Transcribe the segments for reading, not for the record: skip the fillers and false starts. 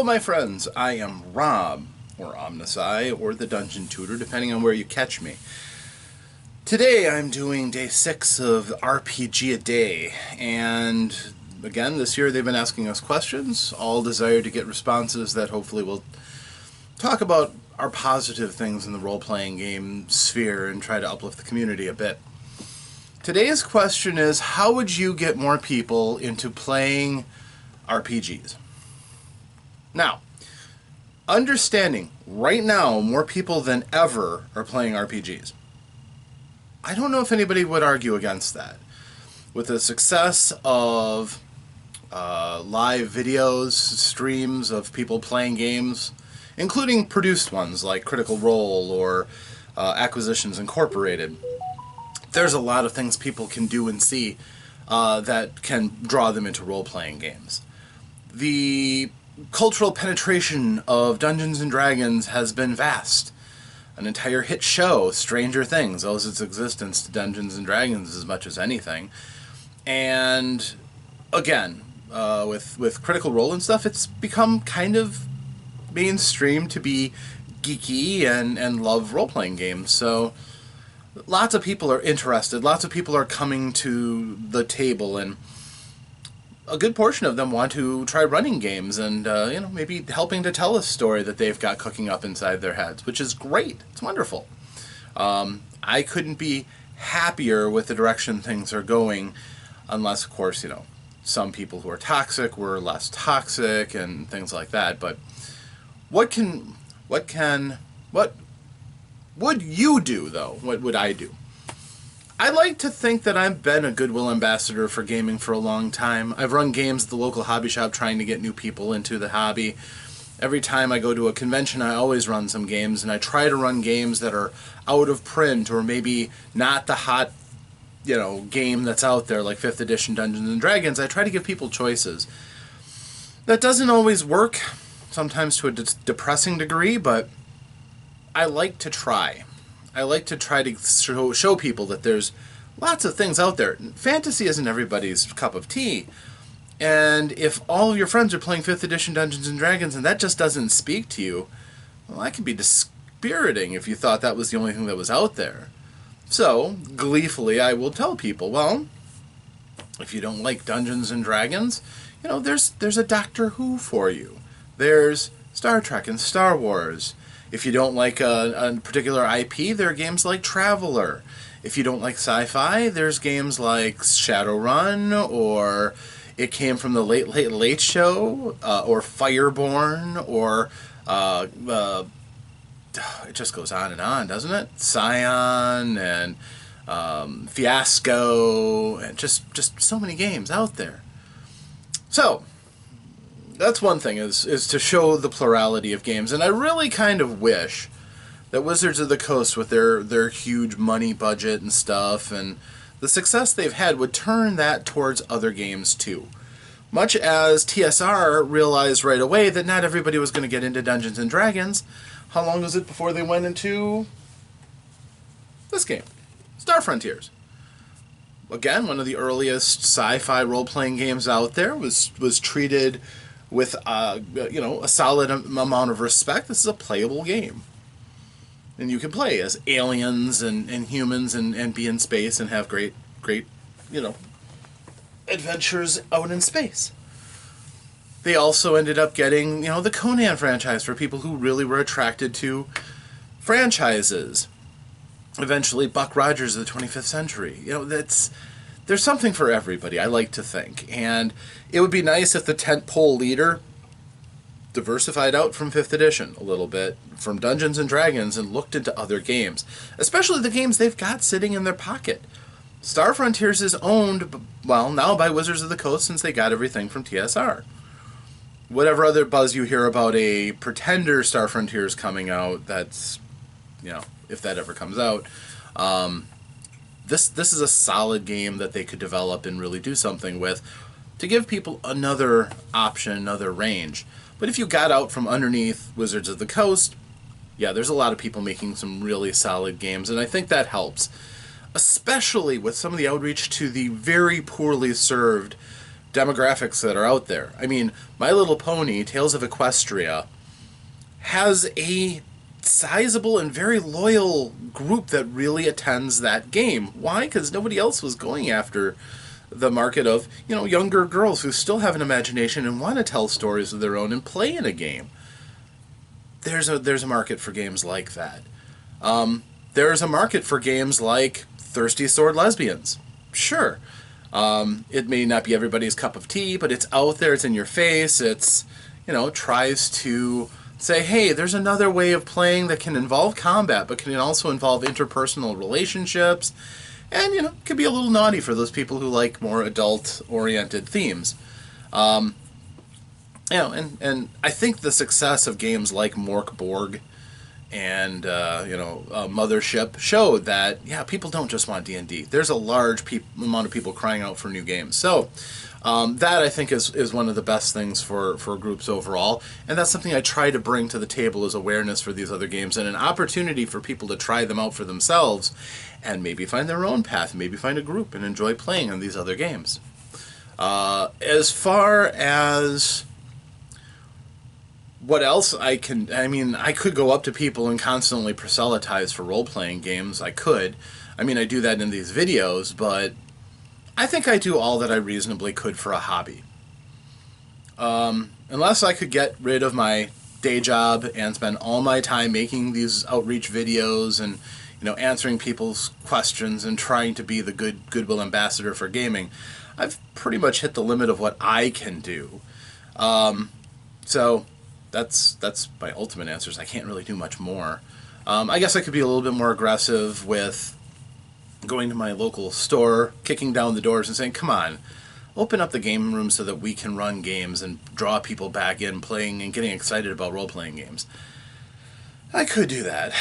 Hello my friends, I am Rob, or Omnisci, or the Dungeon Tutor, depending on where you catch me. Today I'm doing day 6 of RPGaDay, and again, this year they've been asking us questions, all desired to get responses that hopefully will talk about our positive things in the role-playing game sphere and try to uplift the community a bit. Today's question is, how would you get more people into playing RPGs? Now, understanding right now more people than ever are playing RPGs. I don't know if anybody would argue against that. With the success of live videos, streams of people playing games, including produced ones like Critical Role or Acquisitions Incorporated, there's a lot of things people can do and see that can draw them into role-playing games. The cultural penetration of Dungeons & Dragons has been vast. An entire hit show, Stranger Things, owes its existence to Dungeons & Dragons as much as anything. And again, with Critical Role and stuff, it's become kind of mainstream to be geeky and love role-playing games. So lots of people are interested, lots of people are coming to the table, and a good portion of them want to try running games and maybe helping to tell a story that they've got cooking up inside their heads, which is great. It's wonderful. I couldn't be happier with the direction things are going, unless, of course, some people who are toxic were less toxic and things like that. But what would you do, though? What would I do? I like to think that I've been a goodwill ambassador for gaming for a long time. I've run games at the local hobby shop trying to get new people into the hobby. Every time I go to a convention, I always run some games, and I try to run games that are out of print or maybe not the hot, game that's out there, like 5th edition Dungeons & Dragons. I try to give people choices. That doesn't always work, sometimes to a depressing degree, but I like to try. I like to try to show people that there's lots of things out there. Fantasy isn't everybody's cup of tea. And if all of your friends are playing 5th edition Dungeons & Dragons and that just doesn't speak to you, well, that could be dispiriting if you thought that was the only thing that was out there. So, gleefully, I will tell people, well, if you don't like Dungeons & Dragons, there's a Doctor Who for you. There's Star Trek and Star Wars. If you don't like a particular IP, there are games like Traveler. If you don't like sci-fi, there's games like Shadowrun, or It Came from the Late Late Late Show, or Fireborn, or it just goes on and on, doesn't it? Scion and Fiasco, and just so many games out there. So that's one thing, is to show the plurality of games. And I really kind of wish that Wizards of the Coast, with their huge money budget and stuff, and the success they've had, would turn that towards other games too. Much as TSR realized right away that not everybody was going to get into Dungeons & Dragons. How long was it before they went into this game, Star Frontiers? Again, one of the earliest sci-fi role-playing games out there, was treated with a solid amount of respect. This is a playable game, and you can play as aliens and humans and be in space and have great adventures out in space. They also ended up getting the Conan franchise for people who really were attracted to franchises. Eventually, Buck Rogers of the 25th century. There's something for everybody, I like to think. And it would be nice if the tentpole leader diversified out from 5th edition a little bit, from Dungeons & Dragons, and looked into other games. Especially the games they've got sitting in their pocket. Star Frontiers is owned, well, now by Wizards of the Coast, since they got everything from TSR. Whatever other buzz you hear about a pretender Star Frontiers coming out, that's, if that ever comes out, This is a solid game that they could develop and really do something with to give people another option, another range. But if you got out from underneath Wizards of the Coast, yeah, there's a lot of people making some really solid games, and I think that helps. Especially with some of the outreach to the very poorly served demographics that are out there. I mean, My Little Pony, Tales of Equestria, has a sizable and very loyal group that really attends that game. Why? Because nobody else was going after the market of, younger girls who still have an imagination and want to tell stories of their own and play in a game. There's a market for games like that. There's a market for games like Thirsty Sword Lesbians. Sure. It may not be everybody's cup of tea, but it's out there, it's in your face, it's, tries to say, hey, there's another way of playing that can involve combat, but can also involve interpersonal relationships, and, can be a little naughty for those people who like more adult-oriented themes. And I think the success of games like Mork Borg and Mothership showed that people don't just want D&D. There's a large amount of people crying out for new games. So that I think is one of the best things for groups overall, and that's something I try to bring to the table as awareness for these other games and an opportunity for people to try them out for themselves and maybe find their own path, maybe find a group and enjoy playing on these other games. As far as what else I could go up to people and constantly proselytize for role-playing games. I could. I do that in these videos, but I think I do all that I reasonably could for a hobby. Unless I could get rid of my day job and spend all my time making these outreach videos and, answering people's questions and trying to be the goodwill ambassador for gaming, I've pretty much hit the limit of what I can do. So that's my ultimate answers. I can't really do much more. I guess I could be a little bit more aggressive with going to my local store, kicking down the doors and saying, come on, open up the game room so that we can run games and draw people back in playing and getting excited about role-playing games. I could do that.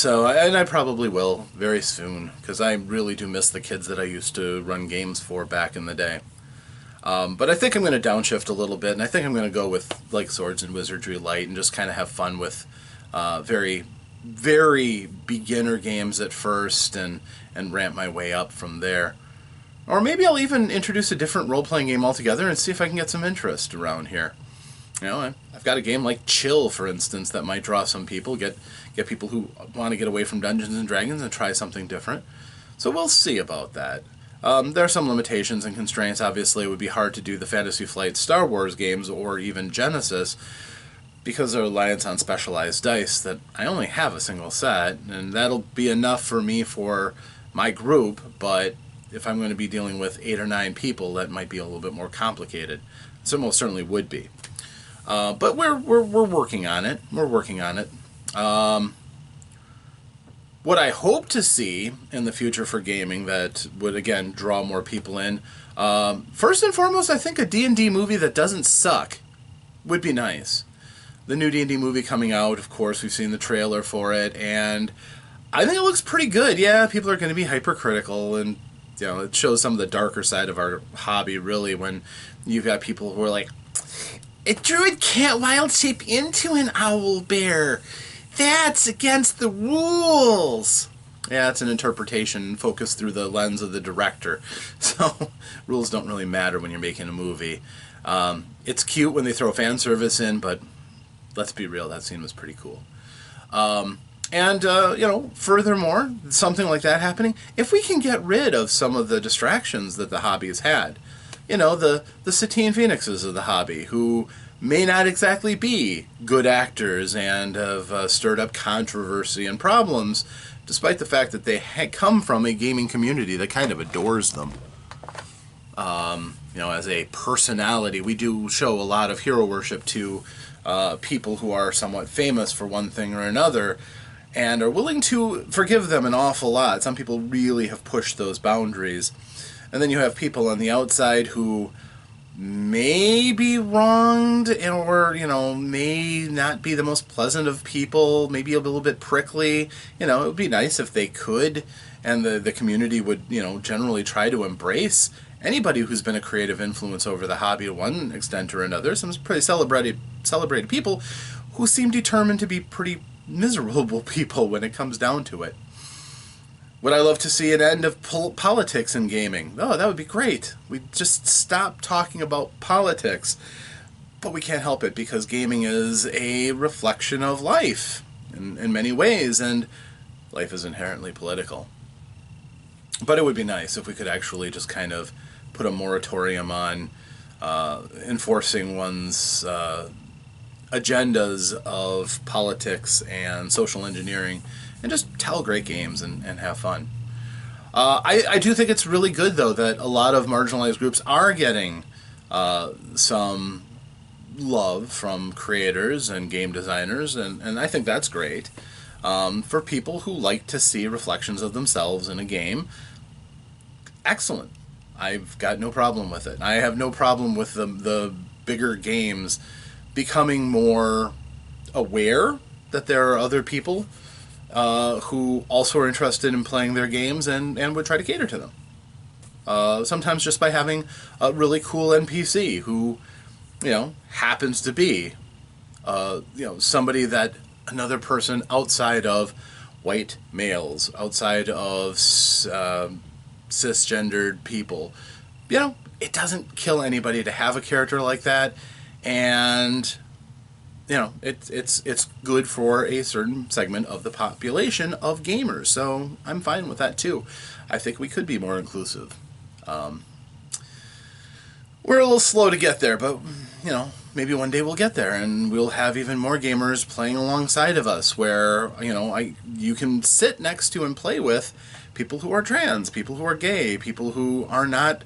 And I probably will very soon, because I really do miss the kids that I used to run games for back in the day. But I think I'm going to downshift a little bit, and I think I'm going to go with like Swords and Wizardry Light and just kind of have fun with very, very beginner games at first and ramp my way up from there. Or maybe I'll even introduce a different role-playing game altogether and see if I can get some interest around here. I've got a game like Chill, for instance, that might draw some people, get people who want to get away from Dungeons and Dragons and try something different. So we'll see about that. There are some limitations and constraints. Obviously, it would be hard to do the Fantasy Flight Star Wars games or even Genesis because of their reliance on specialized dice that I only have a single set, and that'll be enough for me for my group, but if I'm going to be dealing with 8 or 9 people, that might be a little bit more complicated. So most certainly would be. But we're working on it. We're working on it. What I hope to see in the future for gaming that would, again, draw more people in, first and foremost, I think a D&D movie that doesn't suck would be nice. The new D&D movie coming out, of course, we've seen the trailer for it, and I think it looks pretty good. Yeah, people are going to be hypercritical, and it shows some of the darker side of our hobby, really, when you've got people who are like, a druid can't wild shape into an owl bear. That's against the rules. Yeah, it's an interpretation focused through the lens of the director. So rules don't really matter when you're making a movie. It's cute when they throw fan service in, but let's be real, that scene was pretty cool. Furthermore, something like that happening, if we can get rid of some of the distractions that the hobby has had, the Satine Phoenixes of the hobby, who may not exactly be good actors and have stirred up controversy and problems, despite the fact that they come from a gaming community that kind of adores them. As a personality, we do show a lot of hero worship to people who are somewhat famous for one thing or another, and are willing to forgive them an awful lot. Some people really have pushed those boundaries. And then you have people on the outside who may be wronged or, may not be the most pleasant of people, maybe a little bit prickly. It would be nice if they could, and the community would, generally try to embrace anybody who's been a creative influence over the hobby to one extent or another. Some pretty celebrated people who seem determined to be pretty miserable people when it comes down to it. Would I love to see an end of politics in gaming? Oh, that would be great. We just stop talking about politics. But we can't help it because gaming is a reflection of life in many ways, and life is inherently political. But it would be nice if we could actually just kind of put a moratorium on enforcing one's agendas of politics and social engineering, and just tell great games and have fun. I do think it's really good, though, that a lot of marginalized groups are getting some love from creators and game designers, and I think that's great. For people who like to see reflections of themselves in a game, excellent. I've got no problem with it. I have no problem with the bigger games becoming more aware that there are other people who also are interested in playing their games and would try to cater to them. Sometimes just by having a really cool NPC who, happens to be, somebody that another person outside of white males, outside of cisgendered people, it doesn't kill anybody to have a character like that, and it's good for a certain segment of the population of gamers. So I'm fine with that too. I think we could be more inclusive. We're a little slow to get there, but maybe one day we'll get there, and we'll have even more gamers playing alongside of us, where you can sit next to and play with people who are trans, people who are gay, people who are not,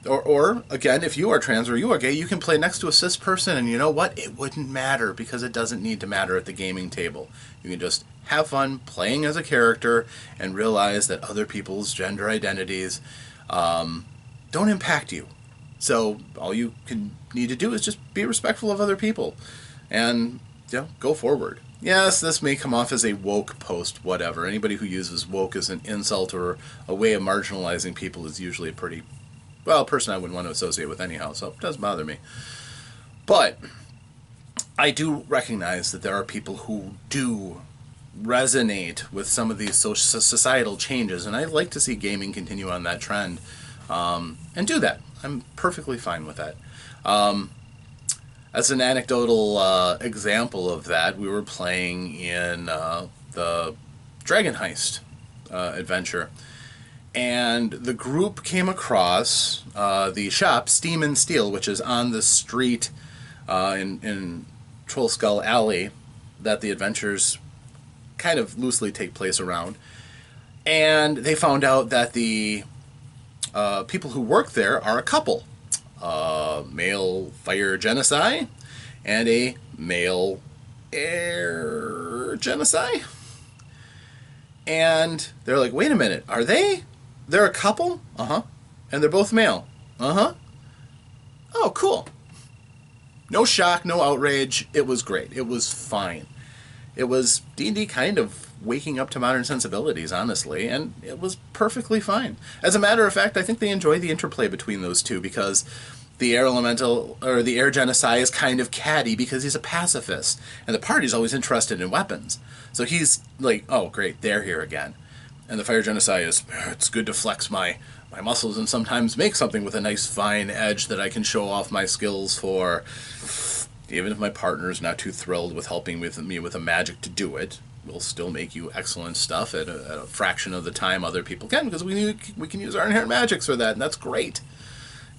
or again, if you are trans or you are gay, you can play next to a cis person, and you know what? It wouldn't matter, because it doesn't need to matter at the gaming table. You can just have fun playing as a character and realize that other people's gender identities don't impact you. So all you need to do is just be respectful of other people and go forward. Yes, this may come off as a woke post, whatever. Anybody who uses woke as an insult or a way of marginalizing people is usually a pretty, person I wouldn't want to associate with anyhow, so it doesn't bother me. But I do recognize that there are people who do resonate with some of these societal changes, and I'd like to see gaming continue on that trend and do that. I'm perfectly fine with that. As an anecdotal example of that, we were playing in the Dragon Heist adventure, and the group came across the shop Steam and Steel, which is on the street in Troll Skull Alley that the adventures kind of loosely take place around. And they found out that the people who work there are a couple. Male fire genocide and a male air genocide. And they're like, wait a minute, they're a couple? Uh-huh. And they're both male? Uh-huh. Oh, cool. No shock, no outrage. It was great. It was fine. It was D&D kind of waking up to modern sensibilities, honestly, and it was perfectly fine. As a matter of fact, I think they enjoy the interplay between those two, because the air elemental, or the air genocide, is kind of catty because he's a pacifist, and the party's always interested in weapons. So he's like, oh great, they're here again. And the fire genocide is, it's good to flex my muscles and sometimes make something with a nice fine edge that I can show off my skills for, even if my partner's not too thrilled with helping me with a magic to do it. We'll still make you excellent stuff at a fraction of the time other people can, because we can use our inherent magics for that, and that's great.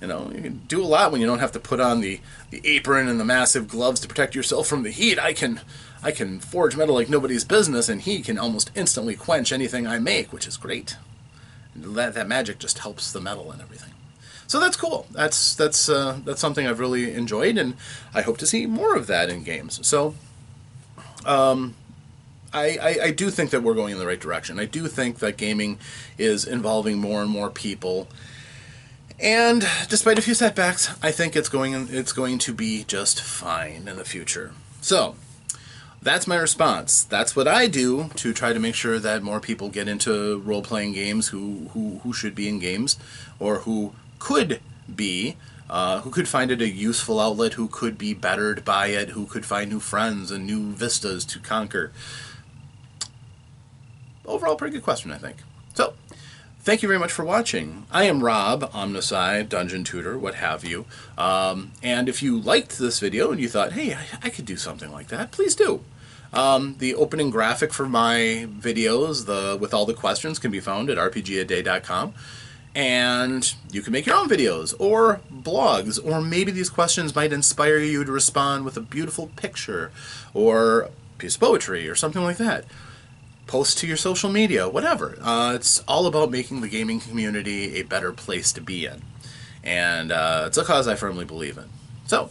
You can do a lot when you don't have to put on the apron and the massive gloves to protect yourself from the heat. I can forge metal like nobody's business, and he can almost instantly quench anything I make, which is great. And that magic just helps the metal and everything. So that's cool. That's something I've really enjoyed, and I hope to see more of that in games. So, I do think that we're going in the right direction. I do think that gaming is involving more and more people, and despite a few setbacks, I think it's going to be just fine in the future. So that's my response. That's what I do to try to make sure that more people get into role-playing games who should be in games, or who could be, who could find it a useful outlet, who could be bettered by it, who could find new friends and new vistas to conquer. Overall, pretty good question, I think. So, thank you very much for watching. I am Rob, Omnisci, Dungeon Tutor, what have you. And if you liked this video and you thought, hey, I could do something like that, please do. The opening graphic for my videos, with all the questions, can be found at RPGaDay.com. And you can make your own videos or blogs, or maybe these questions might inspire you to respond with a beautiful picture or a piece of poetry or something like that. Post to your social media, whatever. It's all about making the gaming community a better place to be in. And it's a cause I firmly believe in. So,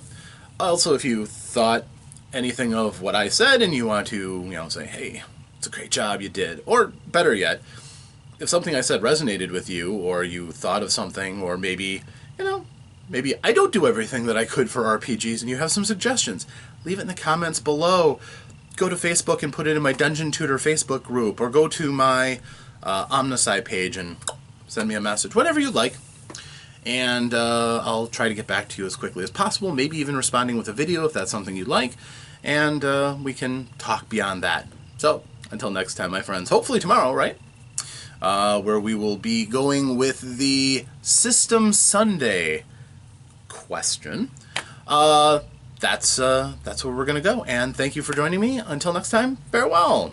also, if you thought anything of what I said and you want to, say, hey, it's a great job you did, or better yet, if something I said resonated with you, or you thought of something, or maybe, maybe I don't do everything that I could for RPGs and you have some suggestions, leave it in the comments below. Go to Facebook and put it in my Dungeon Tutor Facebook group, or go to my Omnisci page and send me a message, whatever you'd like. And I'll try to get back to you as quickly as possible, maybe even responding with a video if that's something you'd like, and we can talk beyond that. So, until next time, my friends, hopefully tomorrow, right? Where we will be going with the System Sunday question. That's where we're going to go. And thank you for joining me. Until next time, farewell.